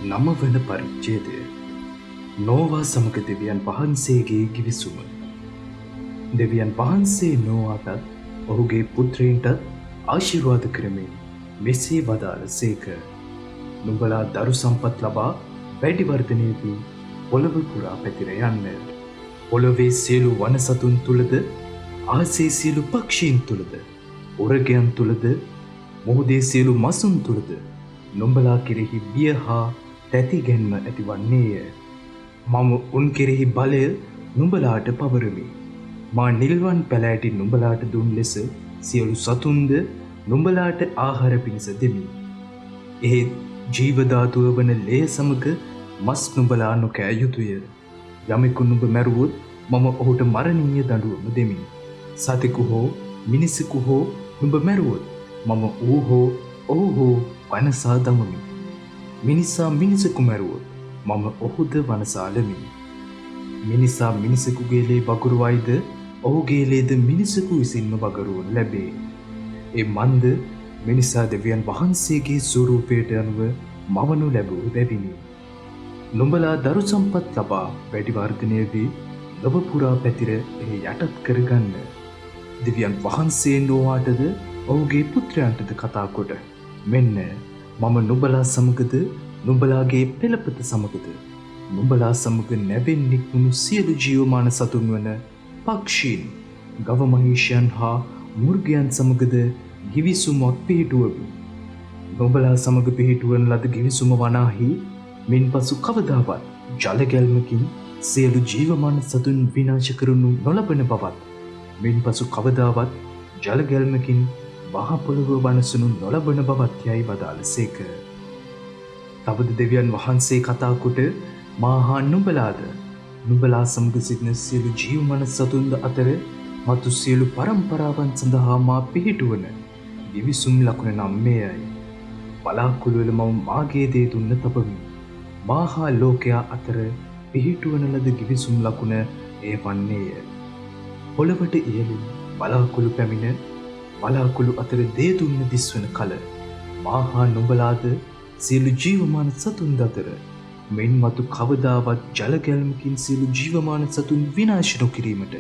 නමවන පරිච්ඡේදය නෝවා සමග දෙවියන් වහන්සේගේ ගිවිසුම. දෙවියන් වහන්සේ නෝවාටත් ඔහුගේ පුත්‍රයින්ටත් ආශිර්වාද කරමින් මෙසේ වදාළසේක. නුඹලා දරු සම්පත් ලබා වැඩි වර්ධනය වී පොළව පුරා පැතිර යන්න. පොළොවේ සියලු වනසතුන් තුලද ආසේ සියලු පක්ෂීන් තුලද උරගයන් තුලද මුහුදේ සියලු මසුන් තුලද නුඹලා කෙරෙහි බිය හා තැතිගැන්ම ඇතිවන්නේය. මම උන් කෙරෙහි බලය නුඹලාට පවරමි. මා නිල්වන් පැලෑටි නුඹලාට දුන් ලෙස සියලු සතුන්ද නුඹලාට ආහාර පිණිස දෙමි. එහෙත් ජීවධාතුව වන ලේ සමග මස් නුඹලා නොකෑ යුතුය. යමෙකු නුඹ මැරුවොත් මම ඔහුට මරණීය දඬුවම දෙමි. සතෙකු හෝ මිනිසෙකු හෝ නුඹ මැරුවොත් මම ඌ හෝ ඔහු හෝ වනසා දමමි. මිනිසා මිනිසෙකු මැරුවොත් මම ඔහුද වනසාලමි. මිනිසා මිනිසෙකුගේ ලේ වගුරුවයිද ඔහුගේ ලේද මිනිසෙකු විසින්ම වගරුවනු ලැබේ. ඒ මන්ද මිනිසා දෙවියන් වහන්සේගේ ස්වරූපයට අනුව මවනු ලැබූ බැවිනි. නුඹලා දරු සම්පත් ලබා වැඩි වර්ධනය වී ලොව පුරා පැතිර එහි යටත් කරගන්න. දෙවියන් වහන්සේ නෝවාටද ඔහුගේ පුත්‍රයන්ටද කතා කොට මෙන්න මම නුඹලා සමගද නුඹලාගේ පෙළපත සමගද නුඹලා සමග නැවෙන් නික්මුණු සියලු ජීවමාන සතුන් වන පක්ෂීන් ගව මහීෂයන් හා මුර්ගයන් සමගද ගිවිසුමක් පිහිටුවමි. නුඹලා සමග පිහිටුවන ලද ගිවිසුම වනාහි මින් පසු කවදාවත් ජල ගැල්මකින් සියලු ජීවමාන සතුන් විනාශ කරනු නොලබන බවත් මින් පසු කවදාවත් ජල ගැල්මකින් මහ පොළොව වනසනු නොලබන බවත් යයි වදාළසේක. තවද දෙවියන් වහන්සේ කතා කොට මා හා නුඹලාද නුඹලා සමග සිටින සියලු ජීවමාන සතුන්ද අතර මතු සියලු පරම්පරාවන් සඳහා මා පිහිටුවන ගිවිසුම් ලකුණ නම් මෙයයි. බලාකුළු වල මම මාගේ දේ දුන්න තබමි. මා හා ලෝකයා අතර පිහිටුවන ලද ගිවිසුම් ලකුණ එය වන්නේය. පොළවට ඉහළින් බලාකුළු පැමිණ බලාකුළු අතර දේ දුන්න දිස්වන කල මා හා නුඹලාද සියලු ජීවමාන සතුන් අතර මෙන් මතු කවදාවත් ජල ගැල්මකින් සියලු ජීවමාන සතුන් විනාශ නොකිරීමට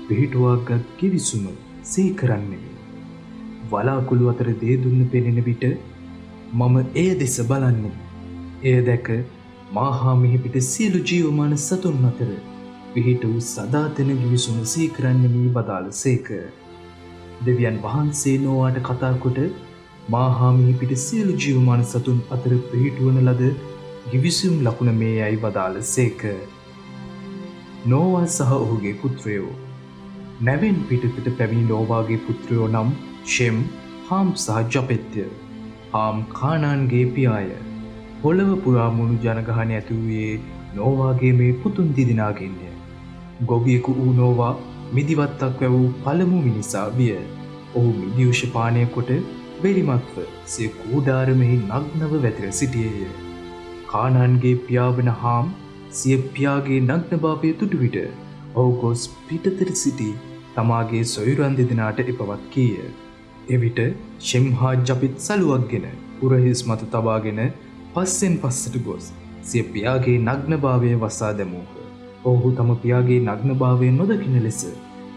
පිහිටුවාගත් ගිවිසුම සේ කරන්නෙමි. බලාකුළු අතර දේ දුන්න පෙනෙන විට මම එය දෙස බලන්නේ. එය දැක මා හා මෙහි පිට සියලු ජීවමාන සතුන් අතර පිහිට වූ සදාතන ගිවිසුම සේ කරන්නෙමි වදාළසේක. දෙවියන් වහන්සේ නෝවාට කතා කොට මා හා මෙහි පිට සියලු ජීවමාන සතුන් අතර පිහිටුවන ලද ගිවිසුම් ලකුණ මේ යයි වදාළසේක. නෝවා සහ ඔහුගේ පුත්‍රයෝ. නැවෙන් පිටතට පැමිණි නෝවාගේ පුත්‍රයෝ නම් ෂෙම්, හාම් සහ ජපෙත්ය. හාම් කානාන්ගේ පියාය. පොළව පුරා මුළු ජනගහනය ඇති වූයේ නෝවාගේ මේ පුතුන් දෙදෙනාගෙන්ය. ගොවියෙකු වූ නෝවා මිදිවත්තක් වැවූ පළමු මිනිසා විය. ඔහු මිදිවුෂ පානය කොට බෙලිමත්ව සිය කූඩාරමෙහි නග්නව වැතිර සිටියේය. කානාන්ගේ පියාවන හාම් සිය පියාගේ නග්නභාවය දුටු විට ඔහු ගොස් පිටතට සිටි තමාගේ සොයුරන් දෙදෙනාට එපවත් කීය. එවිට ෂෙම් හා ජපෙත් සලුවක්ගෙන උරහිස් මත තබාගෙන පස්සෙන් පස්සට ගොස් සිය පියාගේ නග්නභාවය වසා දැමූහ. ඔහු තම පියාගේ නග්නභාවය නොදකින ලෙස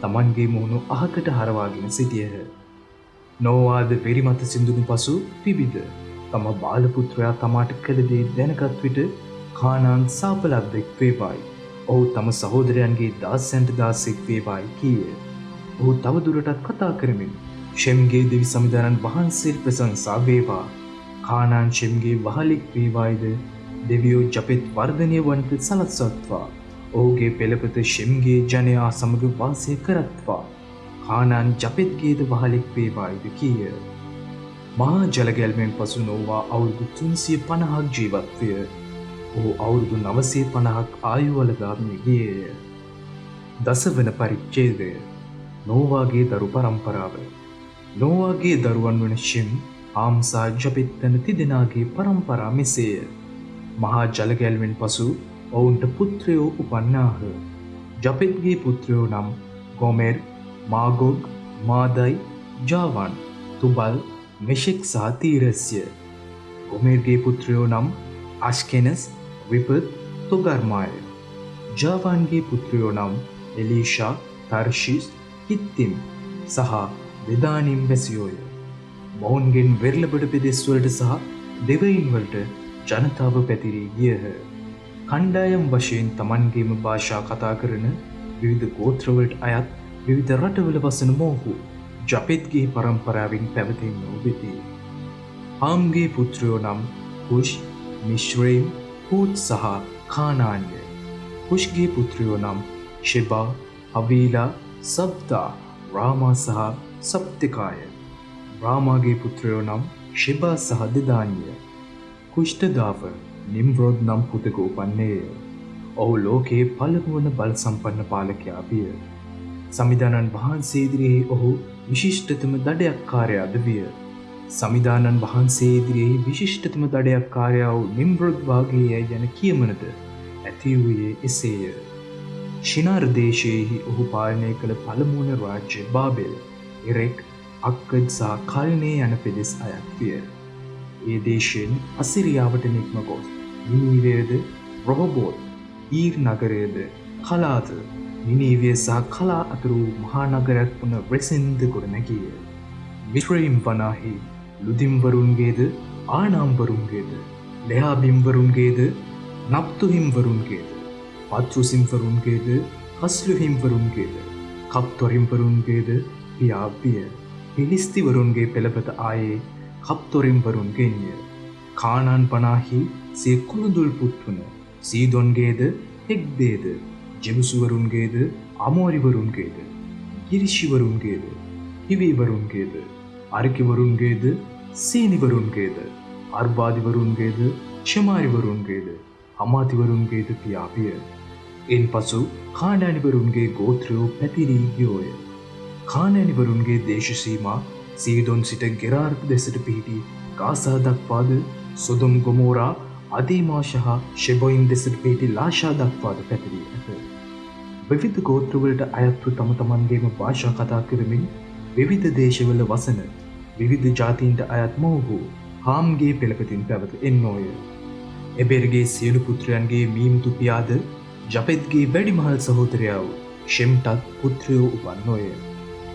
තමන්ගේ මුහුණු අහකට හරවාගෙන සිටියහ. නෝවාද වෙරිමත සිඳුණු පසු පිබිද තම බාලපුත්‍රයා තමාට කළ දේ දැනගත් විට කානාන් සාපලද්දෙක් වේවායි. ඔහු තම සහෝදරයන්ගේ දාසයන්ට දාසෙක් වේවායි කීය. ඔහු තවදුරටත් කතා කරමින් ෂෙම්ගේ දෙවි සමිඳානන් වහන්සේට ප්‍රශංසා වේවා. කානාන් ෂෙම්ගේ වහලෙක් වේවායිද දෙවියෝ ජපෙත් වර්ධනය වන්ට සලස්වත්වා. ඔහුගේ පෙළපත ෂෙම්ගේ ජනයා සමග වාසය කරත්වා. කානාන් ජපෙත්ගේද වහලෙක් වේවායිද කීය. මහා ජලගැල්මෙන් පසු නෝවා අවුරුදු 350ක් ජීවත් විය. ඔහු අවුරුදු 950ක් ආයුවලදා මිය ගියේය. දසවන පරිච්ඡේදය නෝවාගේ දරු පරම්පරාව. නෝවාගේ දරුවන් වන ෂෙම්, හාම් සහ ජපෙත් යන තිදෙනාගේ පරම්පරා මෙසේය. මහා ජලගැල්මෙන් පසු ඔවුන්ට පුත්‍රයෝ උපන්නාහ. ජපෙත්ගේ පුත්‍රයෝ නම් ගොමෙර්, මාගොග්, මාදයි, ජාවන්, තුබල්, මෙෂෙක් සහ තීරස්ය. ගොමෙර්ගේ පුත්‍රයෝ නම් අස්කෙනස් විපත් තොගර්මාය. ජාවාන්ගේ පුත්‍රයෝ නම් එලීෂා තර්ශිස් කිත්තිම් සහ දෙදානිම් වැසියෝය. මොවුන්ගෙන් වෙරළබඩ පෙදෙස්වලට සහ දෙවයින්වලට ජනතාව පැතිරී ගියහ. කණ්ඩායම් වශයෙන් තමන්ගේම භාෂා කතා කරන විවිධ ගෝත්‍රවලට අයත් විවිධ රටවල වසන මොහු ජපෙත්ගේ පරම්පරාවෙන් පැවතෙන්නෝ වෙති. හාම්ගේ පුත්‍රයෝ නම් කුෂ්, මිශ්‍රයිම්, හූත් සහ කානාන්ය. කුෂ්ගේ පුත්‍රයෝ නම් ෂෙබා, හවීලා, සබ්දා, රාමා සහ සප්තිකාය. රාමාගේ පුත්‍රයෝ නම් ෂෙබා සහ දෙදාන්ය. කුෂ්ඨදාව නිම්රෝද් නම් පුතක උපන්නේය. ඔහු ලෝකයේ පළමුවන බල සම්පන්න පාලකයා විය. සමිදානන් වහන්සේ ඉදිරියේ ඔහු විශිෂ්ටතම දඩයක්කාරයාද විය. සමිදානන් වහන්සේ ඉදිරියේ විශිෂ්ටතම දඩයක්කාරයා වූ නිම්රෝද් වාගේ යැයි යන කියමනද ඇති වූයේ එසේය. ශිනාර් දේශයේහි ඔහු පාලනය කළ පළමුවන රාජ්‍ය බාබෙල්, එරෙක්, අක්කඩ් සහ කල්නේ යන පෙදෙස් අයත් විය. ඒ දේශයෙන් අසිරියාවට නික්ම ගොස් නිනීවයද, රොහොබෝත්, ඊර් නගරයද, කලාද, නිනීවය සහ කලා අතර වූ මහා නගරයක් වන රෙසින්ද ගොඩනැගීය. මිශ්‍රයිම් වනාහි ලුදිම්වරුන්ගේද, ආනාම්වරුන්ගේද, ලෙහාබිම්වරුන්ගේද, නප්තුහිම්වරුන්ගේද, පත්රුසිම්වරුන්ගේද, කස්ලුහිම්වරුන්ගේද, කප්තොරිම්වරුන්ගේද පියාවිය. පිලිස්තිවරුන්ගේ පෙළපත ආයේ කප්තොරිම්වරුන්ගෙන්ය. කානාන් පනාහි සිය කුළුදුල් පුත්වන සීදොන්ගේද, හෙක්දේද, ජෙබුසුවරුන්ගේද, අමෝරිවරුන්ගේද, ගිරිශිවරුන්ගේද, හිවීවරුන්ගේද, අරිකිවරුන්ගේද, සීනිවරුන්ගේද, අර්බාදිවරුන්ගේද, ශමාරිවරුන්ගේද, අමාතිවරුන්ගේද පියාවිය. එන් පසු කානානිවරුන්ගේ ගෝත්‍රයෝ පැතිරී ගියෝය. කානානිවරුන්ගේ දේශසීමා සීදොන් සිට ගෙරාර්ප දෙසට පිහිටි ගාසා දක්වාද, සොදොම් ගොමෝරා, අදීමා සහ ෂෙබොයිම් දෙසට පිහිටි ලාෂා දක්වාද පැතිරී ඇත. විවිධ ගෝත්‍රවලට අයත්ව තම තමන්ගේම භාෂා කතා කරමින් විවිධ දේශවල වසන විවිධ ජාතීන්ට අයත් මොහු හාම්ගේ පෙළපතින් පැවත එන්නෝය. එබෙරගේ සියලු පුත්‍රයන්ගේ මීම්තු පියාද ජපෙත්ගේ වැඩිමහල් සහෝදරයා වූ ෂෙම්ටත් පුත්‍රයෝ උපන්නෝය.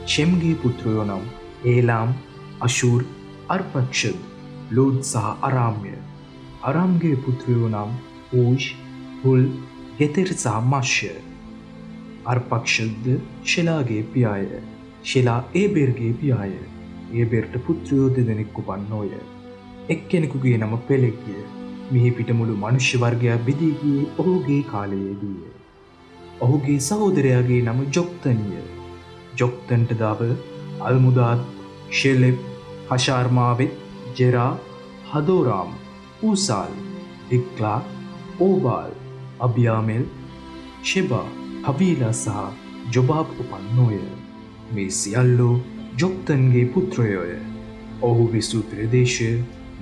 ෂෙම්ගේ පුත්‍රයෝ නම් ඒලාම්, අශූර්, අර්පක්ෂද්, ලෝද් සහ අරාම්ය. අරාම්ගේ පුත්‍රයෝ නම් ඌෂ්, හුල්, ගෙතෙර් සහ මශ්‍ය. අර්පක්ෂද්ද ශෙලාගේ පියාය. ශෙලා ඒබෙර්ගේ පියාය. ඒබෙර්ට පුත්‍රයෝ දෙදෙනෙක් උපන්නෝය. එක්කෙනෙකුගේ නම පෙලෙක්ය. මිහි පිටමුළු මනුෂ්‍ය වර්ගයා බිදී ගියේ ඔහුගේ කාලයේදීය. ඔහුගේ සහෝදරයාගේ නම ජොක්තන්ය. ජොක්තන්ට දාව අල්මුදාත්, ෂෙලෙබ්, හෂාර්මාවෙත්, ජෙරා, හදෝරාම්, ඌසාල්, දික්ලා, ඕබාල්, අබියාමෙල්, ෂෙබා, හවීලා සහ ජොබාබ් උපන්නෝය. මේ සියල්ලෝ ජොක්තන්ගේ පුත්‍රයෝය. ඔහු විසූ ප්‍රදේශය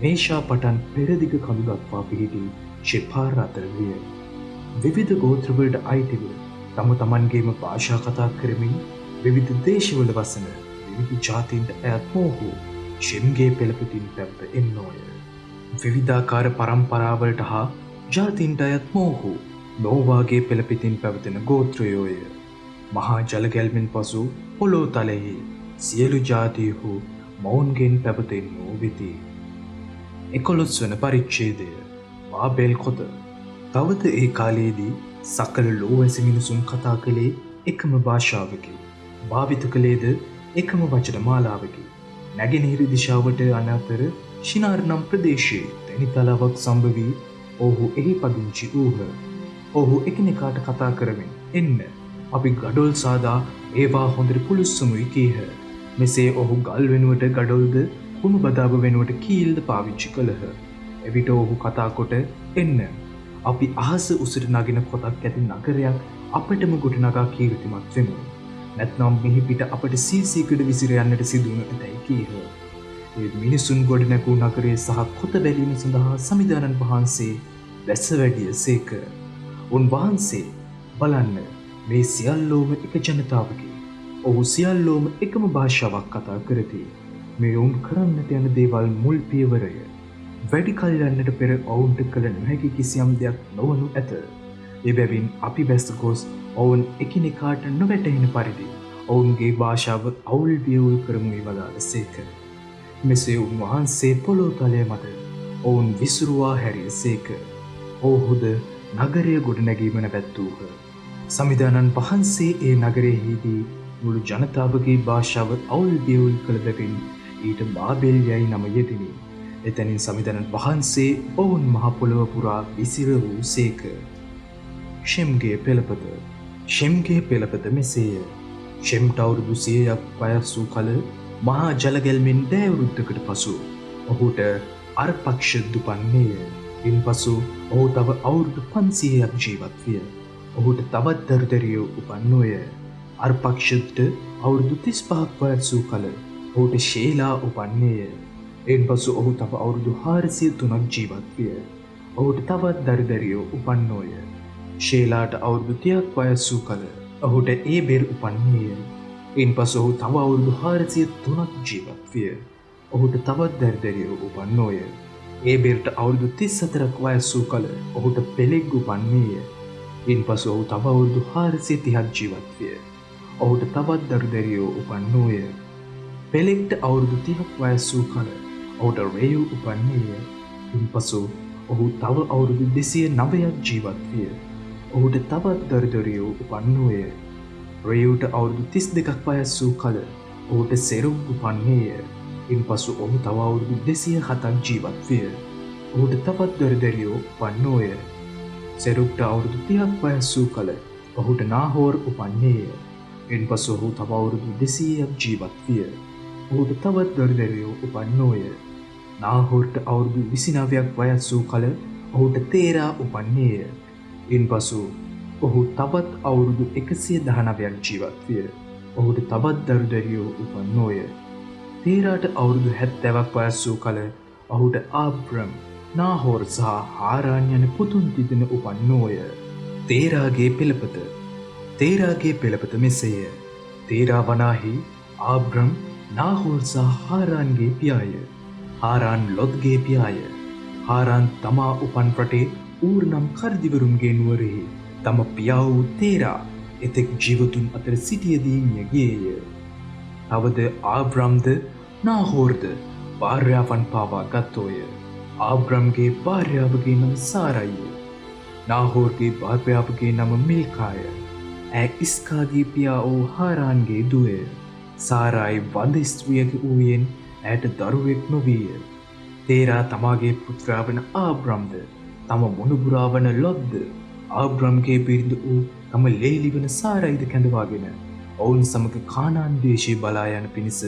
මේෂා පටන් පෙරදිග කඳු දක්වා පිහිටි ෂෙපාර් අතර විය. විවිධ ගෝත්‍රවලට අයිතිව තම තමන්ගේම භාෂා කතා කරමින් විවිධ දේශවල වසන විවිධ ජාතීන්ට අයත් මොහු ෂෙම්ගේ පෙළපතින් පැවත එන්නෝය. විවිධාකාර පරම්පරාවලට හා ජාතීන්ට අයත් මොහු නෝවාගේ පෙළපතින් පැවතෙන ගෝත්‍රයෝය. මහා ජලගැල්මෙන් පසු පොළොව තලෙහි සියලු ජාතීහු මොවුන්ගෙන් පැවතෙන්නෝ වෙති. 11 වන පරිච්ඡේදය. බාබෙල් කොත. තවද ඒ කාලයේදී සකල ලෝවැසි මිනිසුන් කතා කළේ එකම භාෂාවකි. භාවිත කළේද එකම වචන මාලාවකි. නැගෙනහිර දිශාවට යන අතර ශිනාර් නම් ප්‍රදේශයේ තැනිතලාවක් සම්භවී ඔහු එහි පදිංචි වූහ. ඔහු එකිනෙකාට කතා කරමින් එන්න අපි ගඩොල් සාදා ඒවා හොඳට පුළුස්සමුයි කීහ. මෙසේ ඔහු ගල් වෙනුවට ගඩොල්ද, කුණු බදාව වෙනුවට කීල්ද පාවිච්චි කළහ. එවිට ඔහු කතා කොට එන්න අපි අහස උසට නගින කොතක් ඇති නගරයක් අපටම ගොඩනගා කීර්තිමත් වෙමු. නැත්නම් මෙහි පිට අපට සීසීකඩ විසිර යන්නට සිදුවනු ඇතැයි කීහ. ඒ මිනිසුන් ගොඩනැගූ නගරය සහ කොත බැලීම සඳහා සමිදානන් වහන්සේ වැස වැඩිය සේක. උන්වහන්සේ බලන්න මේ සියල්ලෝම එක ජනතාවකි. ඔහු සියල්ලෝම එකම භාෂාවක් කතා කරති. මේ ඔවුන් කරන්නට යන දේවල් මුල් පියවරය. වැඩි කල් යන්නට පෙර ඔවුන්ට කළ නොහැකි කිසියම් දෙයක් නොවනු ඇත. එබැවින් අපි බැස ගොස් ඔවුන් එකිනෙකාට නොවැටහෙන පරිදි ඔවුන්ගේ භාෂාව අවුල් වියවුල් කරමුයි වදාළ සේක. මෙසේ උන්වහන්සේ පොළොව තලය මත ඔවුන් විසුරුවා හැරිය සේක. ඔවුහුද නගරය ගොඩනැගීම නැවැත්වූහ. සමිදානන් වහන්සේ ඒ නගරයෙහිදී මුළු ජනතාවගේ භාෂාව අවුල් වියවුල් කළ බැවින් ඊට බාබෙල් යයි නම යෙදිනි. එතැනින් සමිදානන් වහන්සේ ඔවුන් මහ පොළොව පුරා විසිර වූ සේක. ෂෙම්ගේ පෙළපත. ෂෙම්ගේ පෙළපත මෙසේය. ෂෙම්ට අවුරුදු 100ක් වයස් වූ කල මහා ජලගැල්මෙන් දෑවුරුද්දකට පසු ඔහුට අර්පක්ෂ දුපන්නේය. ඉන්පසු ඔහු තව අවුරුදු 500ක් ජීවත් විය. ඔහුට තවත් දරුදරියෝ උපන්නෝය. අර්පක්ෂට අවුරුදු 35ක් වයස් වූ කල ඔහුට ශේලා උපන්නේය. එන්පසු ඔහු තව අවුරුදු 403ක් ජීවත් විය. ඔහුට තවත් දරුදරියෝ උපන්නෝය. ශේලාට අවුරුදු 30ක් වයස් වූ කල ඔහුට ඒබෙර් උපන්නේය. ඉන්පසු ඔහු තව අවුරුදු 403ක් ජීවත් විය. ඔහුට තවත් දරුදරියෝ උපන්නෝය. ඒබෙර්ට අවුරුදු 34ක් වයස් වූ කල ඔහුට පෙලෙග් උපන්නේය. ඉන්පසු ඔහු තව අවුරුදු 430ක් ජීවත් විය. ඔහුට තවත් දරුදරියෝ උපන්නෝය. පෙලෙග්ට අවුරුදු 30ක් වයස් වූ කල ඔහුට රේයු උපන්නේය. ඉන්පසු ඔහු තව අවුරුදු 209ක් ජීවත් විය. ඔහුට තවත් දරුදරියෝ උපන්නෝය. රේයුට අවුරුදු 32ක් වයස් වූ කල ඔහුට සෙරුග් උපන්නේය. ඉන්පසු ඔහු තව අවුරුදු 207ක් ජීවත් විය. ඔහුට තවත් දරුදරියෝ උපන්නෝය. සෙරුග්ට අවුරුදු 30ක් වයස් වූ කල ඔහුට නාහෝර් උපන්නේය. ඉන්පසු ඔහු තව අවුරුදු 200ක් ජීවත් විය. ඔහුට තවත් දරුදරියෝ උපන්නෝය. නාහෝර්ට අවුරුදු 29ක් වයස් වූ කල ඔහුට තේරා උපන්නේය. ඉන්පසු ඔහු තවත් අවුරුදු 119ක් ජීවත් විය. ඔහුට තවත් දරුදරියෝ උපන්නෝය. තේරාට අවුරුදු 70ක් වයස් වූ කල ඔහුට ආබ්‍රම්, නාහෝර් සහ හාරාන් යන පුතුන් තිදෙන උපන්නෝය. තේරාගේ පෙළපත. තේරාගේ පෙළපත මෙසේය. තේරා වනාහි ආබ්‍රම්, නාහෝර් සහ හාරාන්ගේ පියාය. හාරාන් ලොත්ගේ පියාය. හාරාන් තමා උපන් රටේ ඌර් නම් කර්දිවරුන්ගේ නුවරෙහි තම පියා වූ තේරා එතෙක් ජීවතුන් අතර සිටියදී මිය ගියේය. තවද ආබ්‍රම්ද නාහෝර්ද භාර්යාවන් පාවා ගත්තෝය. ආබ්‍රම්ගේ භාර්යාවගේ නම සාරයිය. නාහෝර්ගේ භාර්යාවගේ නම මිල්කාය. ඇය ඉස්කාගේ පියා වූ හාරාන්ගේ දුවය. සාරායි වඳ ස්ත්‍රියක වූයෙන් ඇයට දරුවෙක් නොවීය. තේරා තමාගේ පුත්‍රයා වන ආබ්‍රම්ද තම මොනුබුරා වන ලොත්ද ආබ්‍රම්ගේ බිරිඳ වූ තම ලේලි වන සාරයිද කැඳවාගෙන ඔවුන් සමග කානාන් දේශයේ බලා යන පිණිස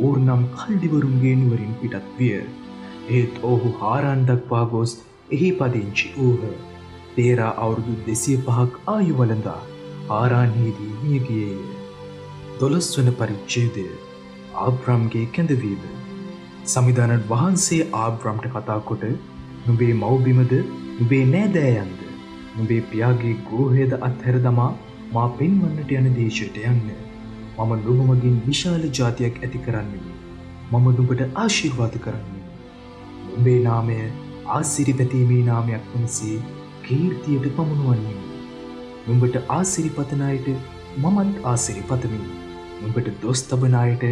ඌර් නම් කල්දිවරුන්ගේ නුවරින් පිටත් විය. ඒත් ඔහු හාරාන් දක්වා ගොස් එහි පදිංචි වූහ. තේරා අවුරුදු 205ක් ආයු වළඳා හාරාන්හිදී මිය ගියේය. 12 වන පරිච්ඡේදය. ආබ්‍රම්ගේ කැඳවීම. සමිදානන් වහන්සේ ආබ්‍රම්ට කතා කොට නුඹේ මව්බිමද නුඹේ නෑදෑයන්ද නුඹේ පියාගේ ගෘහයද අත්හැර දමා මා පෙන්වන්නට යන දේශයට යන්න. මම නුඹ මගින් විශාල ජාතියක් ඇති කරන්නෙමි. මම නුඹට ආශිර්වාද කරන්නෙමි. නුඹේ නාමය ආශිර්වාදීමේ නාමයක් වනසේ කීර්තියට පමුණුවන්නෙමි. නුඹට ආශිර්වාද පතන අයට මමත් ආශිර්වාද පතමි. නුඹට දොස් තබන අයට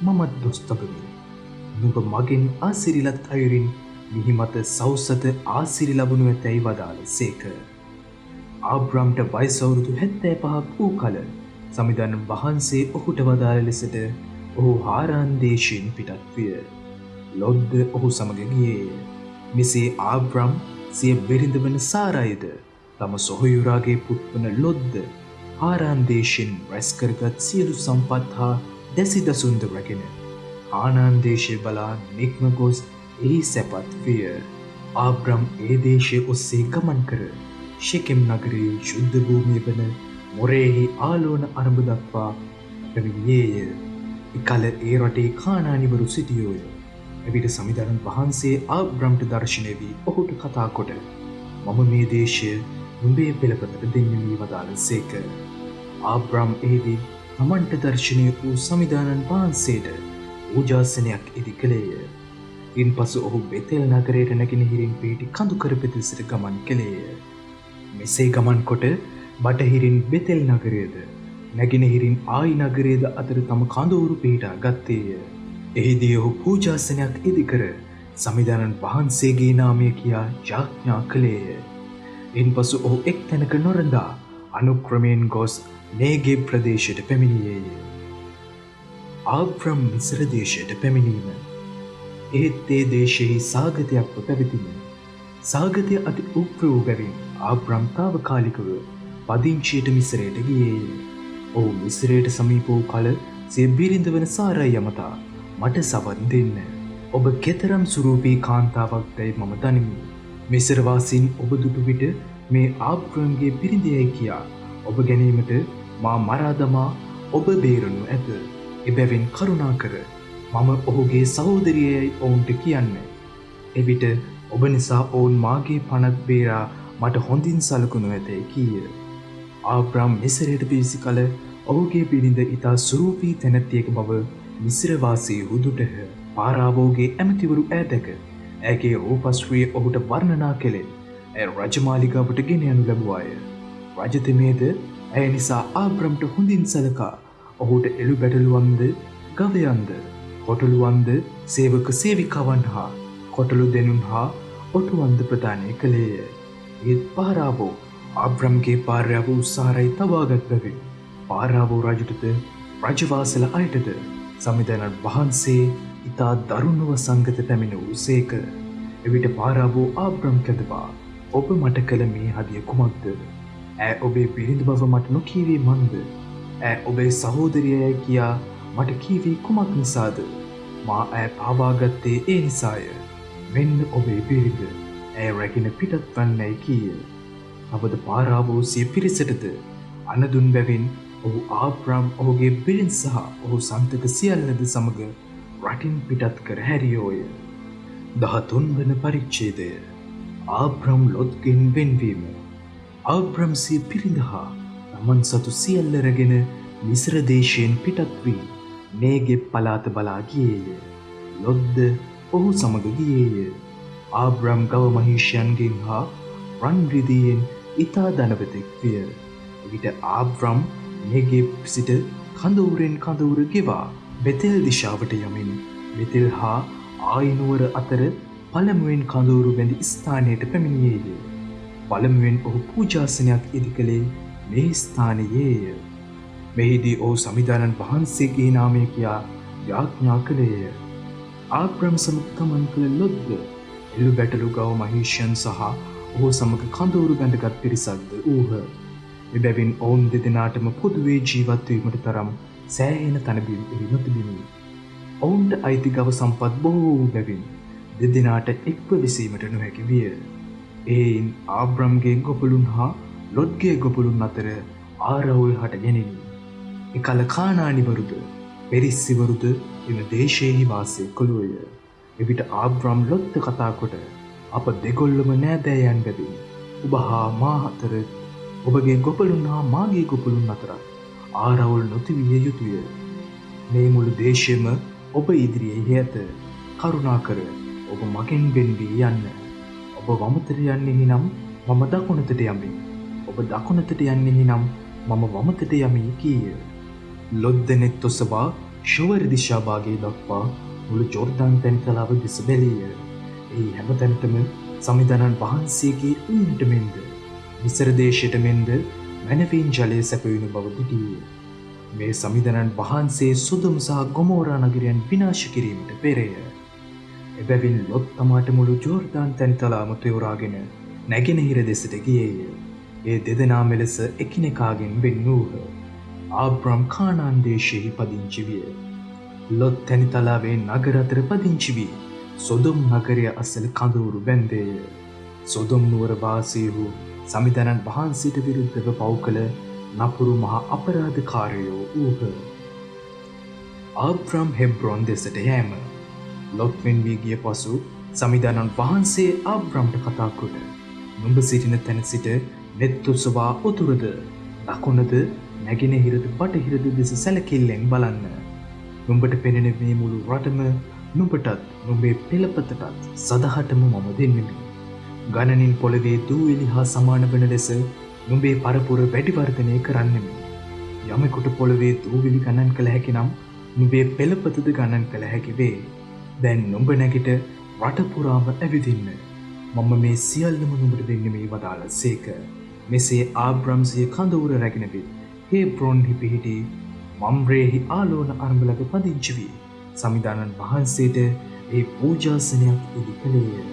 මමත් දොස් තබමි. නුඹ මගෙන් ආශිර්වාද අයුරින් මිහි මත සෞසත ආශිර්වාද ලැබුණු ඇතැයි වදාළ සේක. ආබ්‍රම්ට වයස අවුරුදු 75ක් වූ කල සමිදානන් වහන්සේ ඔහුට වදාළ ලෙසට ඔහු හාරාන් දේශයෙන් පිටත් විය. ලොත්ද ඔහු සමග ගියේය. මෙසේ ආබ්‍රම් සිය බිරිඳ වන සාරයිද තම සොහොයුරාගේ පුත් වන ලොත්ද හාරාන් දේශයෙන් රැස් කරගත් සියලු සම්පත් හා දැසි දසුන්ද රැගෙන කානාන් දේශය බලා නික්ම ගොස් එහි සැපත් විය. ආබ්‍රම් ඒ දේශය ඔස්සේ ගමන් කර ෂෙකෙම් නගරයේ ශුද්ධ භූමිය වන මොරේහි ආලෝන අරඹ දක්වා පැමිණියේය. එකල ඒ රටේ කානානිවරු සිටියෝය. එවිට සමිදානන් වහන්සේ ආබ්‍රම්ට දර්ශනය වී ඔහුට කතා කොට මම මේ දේශය නුඹේ පෙළපතට දෙන්නෙමි වදාළ සේක. ආබ්‍රම් එහිදී තමන්ට දර්ශනය වූ සමිදානන් වහන්සේට පූජාසනයක් ඉදි කළේය. ඉන් පසු ඔහු බෙතෙල් නගරයට නැගෙනහිරින් පිහිටි කඳුකර පෙදෙසට ගමන් කළේය. මෙසේ ගමන් කොට බටහිරින් බෙතෙල් නගරයද නැගෙනහිරින් ආයි නගරයේද අතර තම කඳවුරු පිහිටා ගත්තේය. එහිදී ඔහු පූජාසනයක් ඉදිකර සමිධානන් වහන්සේගේ නාමය කියා යාඥා කළේය. ඉන් පසු ඔහු එක් තැනක නොරඳා අනුක්‍රමයෙන් ගොස් නේගෙබ් ප්‍රදේශයට පැමිණියේය. ආබ්‍රම් මිස්ර දේශයට පැමිණීම. එහෙත් ඒ දේශයෙහි සාගතයක්ව පැවතින. සාගතය අති උග්‍ර වූ බැවින් ආබ්‍රම් තාවකාලිකව පදිංචියට මිස්රයට ගියේය. ඔහු මිස්රයට සමීප වූ කල සිය බිරිඳ වන සාරයි යමතා මට සවන් දෙන්න. ඔබ කෙතරම් සුරූපී කාන්තාවක්දැයි මම දනිමි. මිස්රවාසීන් ඔබ දුටු විට මේ ආබ්‍රම්ගේ බිරිඳයයි කියා ඔබ ගැනීමට මා මරා දමා ඔබ බේරනු ඇත. එබැවින් කරුණා කර මම ඔහුගේ සහෝදරියයි ඔවුන්ට කියන්න. එවිට ඔබ නිසා ඔවුන් මාගේ පනත් බේරා මට හොඳින් සලකුණු ඇතැයි කීය. ආබ්‍රම් මිස්රයට පිවිසි කල ඔහුගේ බිරිඳ ඉතා සුරූපී තැනැත්තියක බව මිස්රවාසීහු දුටහ. පාරාවෝගේ ඇමතිවරු ඈ දැක ඇගේ රූපශ්‍රිය ඔහුට වර්ණනා කෙලෙන් ඇය රජමාලිගාවට ගෙන යනු ලැබුවාය. රජතෙමේද ඇය නිසා ආබ්‍රම්ට හොඳින් සලකා ඔහුට එළු බැටළුවන්ද ගවයන්ද කොටළුවන්ද සේවක සේවිකාවන් හා කොටළු දෙනුන් හා ඔටුවන්ද ප්‍රදානය කළේය. ඒත් පාරාවෝ ආබ්‍රම්ගේ පාර්යාව උත්සාහරයි තබාගත් බැවින් පාරාවෝ රජුටද රජවාසල අයටද සමිධානන් වහන්සේ ඉතා දරුණුව සංගත පැමිණ වූ සේක. එවිට පාරාවෝ ආබ්‍රම් කැඳවා ඔබ මට කළ මේ හදිය කුමක්ද? ඈ ඔබේ බිරිඳ බව මට නොකීවී මන්ද? ඈ ඔබේ සහෝදරියයි කියා මට කීවී කුමක් නිසාද? මා ඈ පාවාගත්තේ ඒ නිසාය. මෙන්න ඔබේ බිරිඳ. ඇය රැගෙන පිටත් වන්නයි කීය. අවද පාරාවෝ සිය පිරිසටද අනදුන් බැවින් ඔහු ආබ්‍රම් ඔහුගේ බිරිඳ සහ ඔහු සන්තක සියල්ලද සමග රටින් පිටත් කර හැරියෝය. 13 වන පරිච්ඡේදය. ආබ්‍රම් ලොත්ගෙන් වෙන්වීම. ආබ්‍රම් සිය පිරිඳ හා තමන් සතු සියල්ල රැගෙන මිස්ර දේශයෙන් පිටත් වී නේගෙබ් පළාත බලා ගියේය. ලොත්ද ඔහු සමග ගියේය. ආබ්‍රම් ගව මහීෂයන්ගෙන් හා රන් රිදීයෙන් ඉතා ධනවතෙක් විය. එවිට ආබ්‍රම් නේගෙබ් සිට කඳවුරෙන් කඳවුර ගෙවා බෙතෙල් දිශාවට යමින් බෙතෙල් හා ආයි නුවර අතර පළමුවෙන් කඳවුරු බැඳි ස්ථානයට පැමිණියේය. පළමුවෙන් ඔහු පූජාසනයක් ඉදි කළේ මේ ස්ථානයේය. මෙහිදී ඔහු සමිධානන් වහන්සේගේ නාමය කියා යාඥා කළේය. ආබ්‍රම් සමග ගමන් කළ ලොත්ද එළු බැටළු ගව මහීෂයන් සහ ඔහු සමග කඳවුරු බැඳගත් පිරිසක්ද වූහ. එබැවින් ඔවුන් දෙදෙනාටම පොදුවේ ජීවත් වීමට තරම් සෑහෙන තනබිම් එහි නොතිබිණි. ඔවුන්ට අයිති ගව සම්පත් බොහෝ වූ බැවින් දෙදෙනාට එක්ව විසීමට නොහැකි විය. එයින් ආබ්‍රම්ගේ ගොපළුන් හා ලොත්ගේ ගොපළුන් අතර ආරවුල් හට ගැනිනි. එකල කානානිවරුද පෙරිස්සිවරුද එම දේශයෙහි වාසය කළෝය. එවිට ආබ්‍රම් ලොත්ට කතා කොට අප දෙගොල්ලම නෑදෑයන් බැවින් ඔබ හා මා අතර ඔබගේ ගොපළුන් හා මාගේ ගොපළුන් අතරත් ආරවුල් නොතිවිය යුතුය. මේ මුළු දේශයම ඔබ ඉදිරියේ ඇත. කරුණාකර ඔබ මගෙන් වෙන් වී යන්න. ඔබ වමතට යන්නේ නම් මම දකුණතට යමි. ඔබ දකුණතට යන්නේ නම් මම වමතට යමි කීය. ලොත් දෙනෙක් ඔසවා ශෝවර දිශා භාගයේ දක්වා මුළු ජෝර්දාන් තැන්තලාව දෙස බැලීය. එහි හැමතැනටම සමිධානන් වහන්සේගේ උන්නට මෙන්ද මිස්ර දේශයට මෙන්ද මැනවින් ජලය සැපයුණු බව දුටීය. මේ සමිධානන් වහන්සේ සොදොම සහ ගොමෝරා නගරයන් විනාශ කිරීමට පෙරය. එබැවින් ලොත් තමාට මුළු ජෝර්දාන් තැන්තලාම තෝරාගෙන නැගෙනහිර දෙසට ගියේය. ඒ දෙදෙනා මෙලෙස එකිනෙකාගෙන් වෙන් වූහ. ආබ්‍රම් කානාන් දේශයෙහි පදිංචි විය. ලොත් තැනිතලාවේ නගර අතර පදිංචි වී සොදොම් නගරය අසල කඳවුරු බැන්දේය. සොදොම් නුවර වාසීහු සමිධානන් වහන්සේට විරුද්ධව පව් කළ නපුරු මහා අපරාධකාරයෝ වූහ. ආබ්‍රම් හෙබ්‍රොන් දෙසට යෑම. ලොත් වෙන් වී ගිය පසු සමිධානන් වහන්සේ ආබ්‍රම්ට කතා කොට නුඹ සිටින තැන සිට නෙත් උසවා උතුරද දකුණද නැගෙනහිරද බටහිරද දෙස සැලකිල්ලෙන් බලන්න. නුඹට පෙනෙන මේ මුළු රටම නුඹටත් නුඹේ පෙළපතටත් සදහටම මම දෙන්නෙමි. ගණනින් පොළවේ දූවිලි හා සමාන වන ලෙස නුඹේ පරපුර වැඩි වර්ධනය කරන්නෙමි. යමෙකුට පොළවේ දූවිලි ගණන් කළ හැකි නම් නුඹේ පෙළපතද ගණන් කළ හැකි වේ. දැන් නුඹ නැගිට රට පුරාම ඇවිදින්න. මම මේ සියල්ලම නුඹට දෙන්නෙමි වදාළ සේක. මෙසේ ආබ්‍රම්සිය කඳවුර රැගෙන විත් හේබ්‍රෝන්හි පිහිටි මම්රේහි ආලෝන අරඹලක පදිංචි වී සමිදානන් වහන්සේට ඒ පූජාසනයක් ඉදි කළේය.